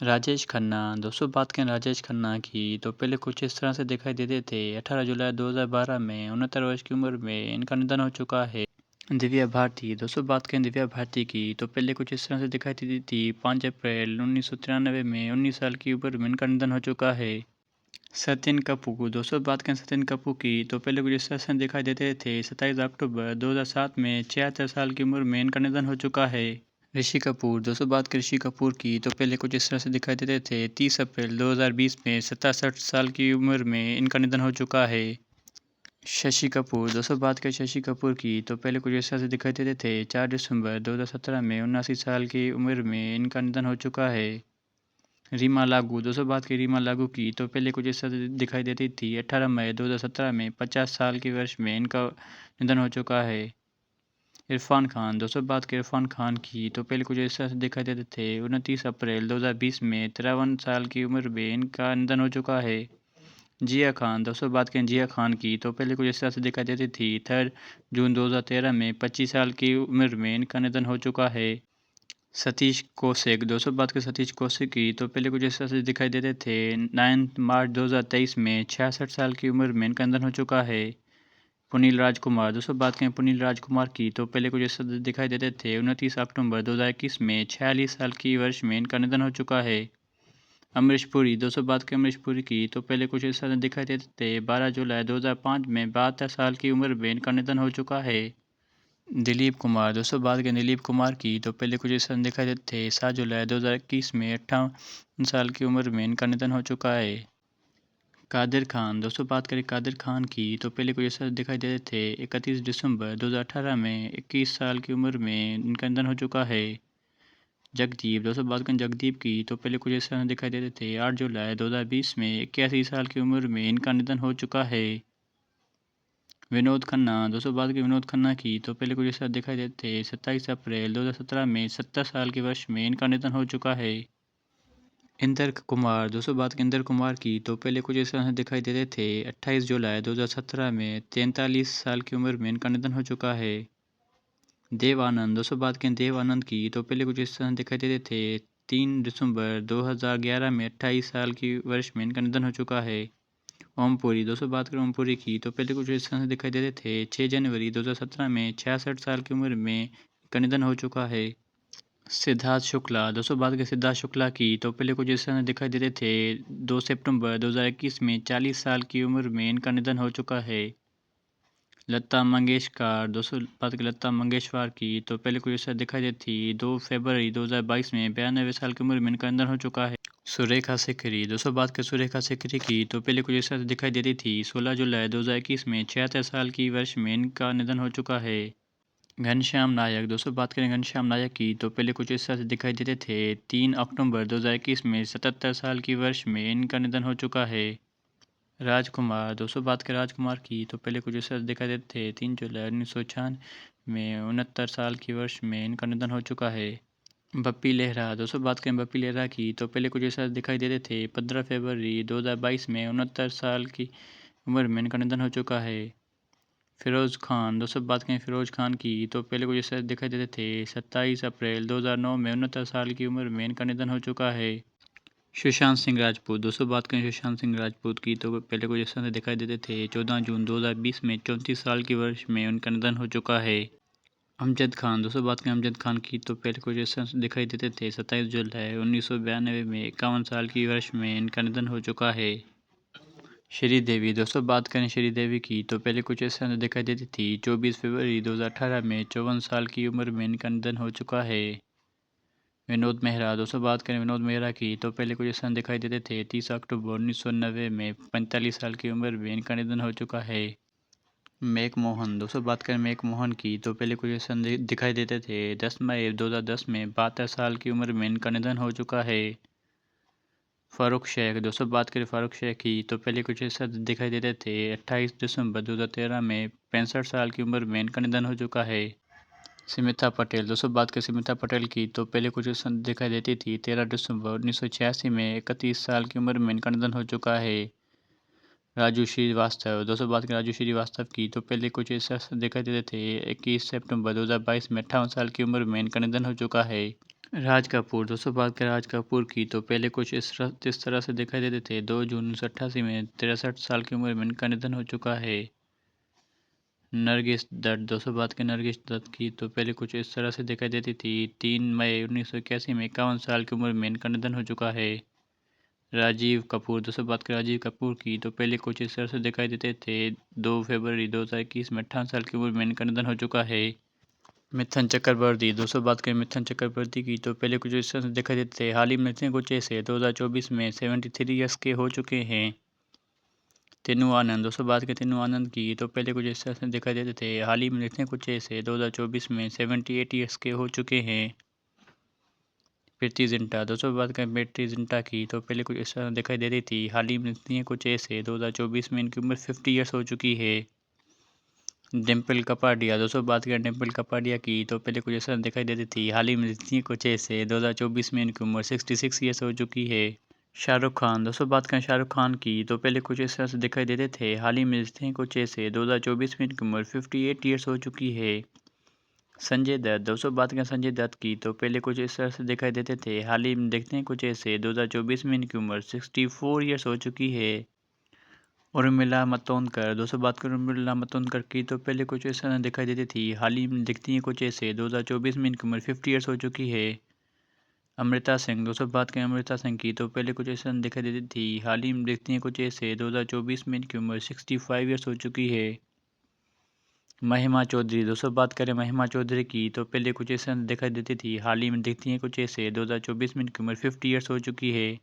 राजेश खन्ना। दोस्तों बात करें राजेश खन्ना की तो पहले कुछ इस तरह से दिखाई देते थे। 18 जुलाई 2012 में 69 वर्ष की उम्र में इनका निधन हो चुका है। दिव्या भारती। दोस्तों बात करें दिव्या भारती की तो पहले कुछ इस तरह से दिखाई देती थी। 5 अप्रैल 1993 में 19 साल की उम्र में इनका निधन हो चुका है। सचिन कपूर। दोस्तों बात करें सचिन कपूर की तो पहले कुछ इस तरह से दिखाई देते थे। 27 अक्टूबर 2007 में 76 साल की उम्र में इनका निधन हो चुका है। ऋषि कपूर। दोस्तों बात करें ऋषि कपूर की तो पहले कुछ इस तरह से दिखाई देते थे। 30 अप्रैल 2020 में 67 साल की उम्र में इनका निधन हो चुका है। शशि कपूर। दोस्तों बात करें शशि कपूर की तो पहले कुछ इस तरह से दिखाई देते थे। 4 दिसंबर 2017 में 79 साल की उम्र में इनका निधन हो चुका है। रीमा लागू। दोस्तों बात करें रीमा लागू की तो पहले कुछ इस तरह से दिखाई देती थी। 18 मई 2017 में 50 साल की वर्ष में इनका निधन हो चुका है। इरफान खान। दोस्तों बात करें इरफान खान की तो पहले कुछ ऐसा दिखाई देते थे। 29 अप्रैल 2020 में 53 साल की उम्र में इनका निधन हो चुका है। जिया खान। दोस्तों बात करें जिया खान की तो पहले कुछ ऐसा से दिखाई देती थी। 3 जून 2013 में 25 साल की उम्र में इनका निधन हो चुका है। सतीश कौशिक। दोस्तों बात करें सतीश कौशिक की तो पहले कुछ ऐसा से दिखाई देते थे। 9 मार्च 2023 में 66 साल की उम्र में इनका निधन हो चुका है। पुनील राजकुमार। दोस्तों बात करें पुनील राजकुमार की तो पहले कुछ ऐसा दिखाई देते थे। 29 अक्टूबर 2021 में 46 साल की वर्ष में इनका निधन हो चुका है। अमरीश पुरी। दोस्तों बात करें अमरीश पुरी की तो पहले कुछ ऐसा दिखाई देते थे। 12 जुलाई 2005 में 72 साल की उम्र में इनका निधन हो चुका है। दिलीप कुमार। दोस्तों बात करें दिलीप कुमार की तो पहले कुछ ऐसा दिखाई देते थे। 7 जुलाई 2021 में 58 साल की उम्र में इनका निधन हो चुका है। कादिर खान। दोस्तों बात करें कादिर खान की तो पहले कुछ ऐसा दिखाई देते थे। 31 दिसंबर 2018 में 21 साल की उम्र में इनका निधन हो चुका है। जगदीप। दोस्तों बात करें जगदीप की तो पहले कुछ ऐसा दिखाई देते थे। 8 जुलाई 2020 में 81 साल की उम्र में इनका निधन हो चुका है। विनोद खन्ना। दोस्तों बात करें विनोद खन्ना की तो पहले कुछ ऐसा दिखाई देते थे। 27 अप्रैल 2017 में 70 साल के वर्ष में इनका निधन हो चुका है। इंदर कुमार। दोस्तों बात करें इंदर कुमार की तो पहले कुछ इस तरह से दिखाई देते थे। 28 जुलाई 2017 में 43 साल की उम्र में इनका निधन हो चुका है। देव आनंद। दोस्तों बात करें देव आनंद की तो पहले कुछ इस तरह से दिखाई देते थे। 3 दिसंबर 2011 में 28 साल की वर्ष में इनका निधन हो चुका है। ओमपुरी। दोस्तों बात करें ओमपुरी की तो पहले कुछ इस तरह से दिखाई देते थे। 6 जनवरी 2017 में 66 साल की उम्र में इनका निधन हो चुका है। सिद्धार्थ शुक्ला। दोस्तों बात करें सिद्धार्थ शुक्ला की तो पहले कुछ इस तरह दिखाई देते थे। 2 सितंबर 2021 में 40 साल की उम्र में इनका निधन हो चुका है। लता मंगेशकर। दोस्तों बात करें लता मंगेशकर की तो पहले कुछ ऐसा दिखाई देती थी। 2 फरवरी 2022 में 92 साल की उम्र में इनका निधन हो चुका है। सुरेखा सिकरी। दोस्तों बात करें सुरेखा सिकरी की तो पहले कुछ ऐसा दिखाई देती थी। 16 जुलाई 2021 में 76 साल की वर्ष में इनका निधन हो चुका है। घनश्याम नायक। दोस्तों बात करें घनश्याम नायक की तो पहले कुछ इस तरह से दिखाई देते थे। 3 अक्टूबर 2021 में 77 साल की वर्ष में इनका निधन हो चुका है। राजकुमार। दोस्तों बात करें राजकुमार की तो पहले कुछ इस तरह से दिखाई देते थे। 3 जुलाई 1996 में 69 साल की वर्ष में इनका निधन हो चुका है। बप्पी लहरा। दोस्तों बात करें बप्पी लहरा की तो पहले कुछ ऐसा दिखाई देते थे। 15 फरवरी 2022 में 69 साल की उम्र में इनका निधन हो चुका है। फिरोज़ खान। दोस्तों बात करें फिरोज़ खान की तो पहले कुछ ऐसा दिखाई देते थे। 27 अप्रैल 2009 में 69 साल की उम्र में इनका निधन हो चुका है। सुशांत सिंह राजपूत। दोस्तों बात करें सुशांत सिंह राजपूत की तो पहले कुछ ऐसा दिखाई देते थे। 14 जून 2020 में 34 साल की वर्ष में उनका निधन हो चुका है। अमजद खान। दोस्तों बात करें अमजद खान की तो पहले कुछ ऐसा दिखाई देते थे। 27 जुलाई 1992 में 51 साल की वर्ष में इनका निधन हो चुका है। श्रीदेवी। दोस्तों बात करें श्रीदेवी की तो पहले कुछ ऐसा दिखाई देती थी। 24 फरवरी 2018 में 54 साल की उम्र में इनका निधन हो चुका है। विनोद मेहरा। दोस्तों बात करें विनोद मेहरा की तो पहले कुछ ऐसा दिखाई देते थे। 30 अक्टूबर 1990 में 45 साल की उम्र में इनका निधन हो चुका है। मेक मोहन। दोस्तों बात करें मेक मोहन की तो पहले कुछ ऐसा दिखाई देते थे। 10 मई 2010 में 72 साल की उम्र में इनका निधन हो चुका है। फ़ारूक शेख। दोस्तों बात करें फ़ारूक शेख की तो पहले कुछ ऐसा दिखाई देते थे। 28 दिसंबर 2013 में 65 साल की उम्र में इनका निधन हो चुका है। स्मिता पटेल। दोस्तों बात करें स्मिता पटेल की तो पहले कुछ ऐसा दिखाई देती थी। 13 दिसंबर 1986 में 31 साल की उम्र में इनका निधन हो चुका है। राजू श्रीवास्तव। दोस्तों बात करें राजू श्रीवास्तव की तो पहले कुछ ऐसा दिखाई देते थे। 21 सितंबर 2022 में 58 साल की उम्र में इनका निधन हो चुका है। राज कपूर। दोस्तों बात करें राज कपूर की तो पहले कुछ इस तरह से दिखाई देते थे। 2 जून 1988 में 63 साल की उम्र में इनका निधन हो चुका है। नरगिस दत्त। दोस्तों बात करें नरगिस दत्त की तो पहले कुछ इस तरह से दिखाई देती थी। 3 मई 1981 में 51 साल की उम्र में इनका निधन हो चुका है। राजीव कपूर। दोस्तों बात करें राजीव कपूर की तो पहले कुछ इस तरह से दिखाई देते थे। 2 फरवरी 2021 में 58 साल की उम्र में इनका निधन हो चुका है। मिथुन चक्रवर्ती। दोस्तों बात करें मिथुन चक्रवर्ती की तो पहले कुछ इस तरह से दिखाई देते थे। हाल ही में इतने कुछ ऐसे 2024 में 73 ईयर्स के हो चुके हैं। तीनू आनंद। दोस्तों बात करें तीनू आनंद की तो पहले कुछ इस तरह से दिखाई देते थे। हाल ही में इतने कुछ ऐसे 2024 में 78 ईयर्स के हो चुके हैं। प्रीति जिंटा। दोस्तों बात करें प्रीति जिंटा की तो पहले कुछ इस तरह दिखाई देती थी। हाल ही में इतनी कुछ ऐसे 2024 में इनकी उम्र 50 ईयर्स हो चुकी है। डिम्पल कपाडिया। दोस्तों बात करें डिम्पल कपाडिया की तो पहले कुछ ऐसा दिखाई देती थी। हाल ही में इतनी कुछ ऐसे 2024 में इनकी उम्र 66 ईयर्स हो चुकी है। शाहरुख खान। दोस्तों बात करें शाहरुख खान की तो पहले कुछ इस तरह से दिखाई देते थे। हाल ही में इतने कुछ ऐसे 2024 में इनकी उम्र 58 ईयर्स हो चुकी है। संजय दत्त। दोस्तों बात करें संजय दत्त की तो पहले कुछ इस तरह से दिखाई देते थे। हाल ही में देखते हैं कुछ ऐसे 2024 में इनकी उम्र 64 ईयर्स हो चुकी है। उर्मिला मातोंडकर। दोस्तों बात करें उर्मिला मातोंडकर की तो पहले कुछ ऐसा दिखाई देती थी। हाल ही में दिखती हैं कुछ ऐसे 2024 में इनकी उम्र 50 ईयर्स हो चुकी है। अमृता सिंह। दोस्तों बात करें अमृता सिंह की तो पहले कुछ ऐसा दिखाई देती थी। हाल ही में दिखती हैं कुछ ऐसे 2024 में इनकी उम्र 65 ईयर्स हो चुकी है। महिमा चौधरी। दोस्तों बात करें महिमा चौधरी की तो पहले कुछ ऐसा दिखाई देती थी। हाल ही में दिखती हैं कुछ ऐसे 2024 में इनकी उम्र 50 ईयर्स हो चुकी है।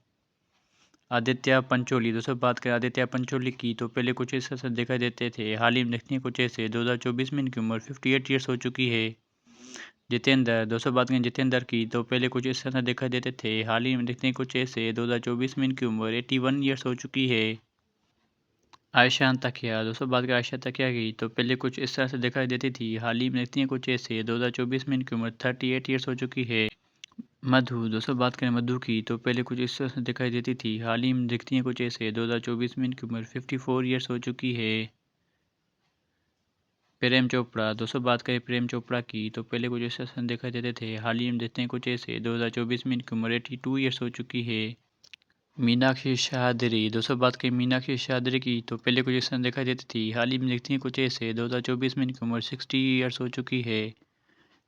आदित्य पंचोली। दोस्तों बात करें आदित्य पंचोली की तो पहले कुछ ऐसे दिखाई देते थे। हाल ही में देखते हैं कुछ ऐसे 2024 में इनकी उम्र 58 ईयर्स हो चुकी है। जितेंद्र। दोस्तों बात करें जितेंद्र की तो पहले कुछ ऐसे दिखाई देते थे। हाल ही में देखते हैं कुछ ऐसे 2024 में इनकी उम्र 81 ईयर्स हो चुकी है। आयशा तकिया। दोस्तों बात करें आयशा तकिया की तो पहले कुछ इस तरह से दिखाई देती थी। हाल ही में देखती हैं कुछ ऐसे 2024 में इनकी उम्र 38 ईयर्स हो चुकी है। मधु। दोस्तों बात करें मधु की तो पहले कुछ इस तरह से दिखाई देती थी। हाल ही में दिखती हैं कुछ ऐसे 2024 में इनकी उम्र 54 ईयर्स हो चुकी है। प्रेम चोपड़ा। दोस्तों बात करें प्रेम चोपड़ा की तो पहले कुछ इस तरह से दिखाई देते थे। हाल ही में देखते हैं कुछ ऐसे 2024 में इनकी उम्र 82 ईयर्स हो चुकी है। मीनाक्षी शाहदरी। दोस्तों बात करें मीनाक्षी शाहदरी की तो पहले कुछ इस तरह दिखाई देती थी। हाल ही में दिखती हैं कुछ ऐसे 2024 में इनकी उम्र 60 ईयर्स हो चुकी है।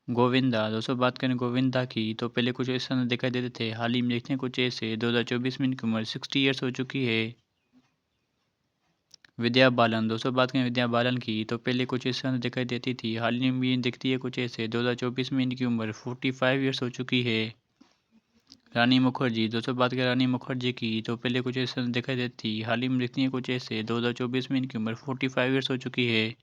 गोविंदा। दोस्तों बात करें गोविंदा की तो पहले कुछ इस तरह दिखाई देते थे। हाल ही में देखते हैं कुछ ऐसे 2024 में इनकी उम्र 60 ईयर्स हो चुकी है। विद्या बालन। दोस्तों बात करें विद्या बालन की तो पहले कुछ इस तरह दिखाई देती थी। हाल ही में भी दिखती है कुछ ऐसे 2024 में इनकी उम्र 45 ईयर्स हो चुकी है। रानी मुखर्जी। दोस्तों बात करें रानी मुखर्जी की तो पहले कुछ इस तरह दिखाई देती थी। हाल ही में दिखती है कुछ ऐसे 2024 में इनकी उम्र 45 ईयर्स हो चुकी है।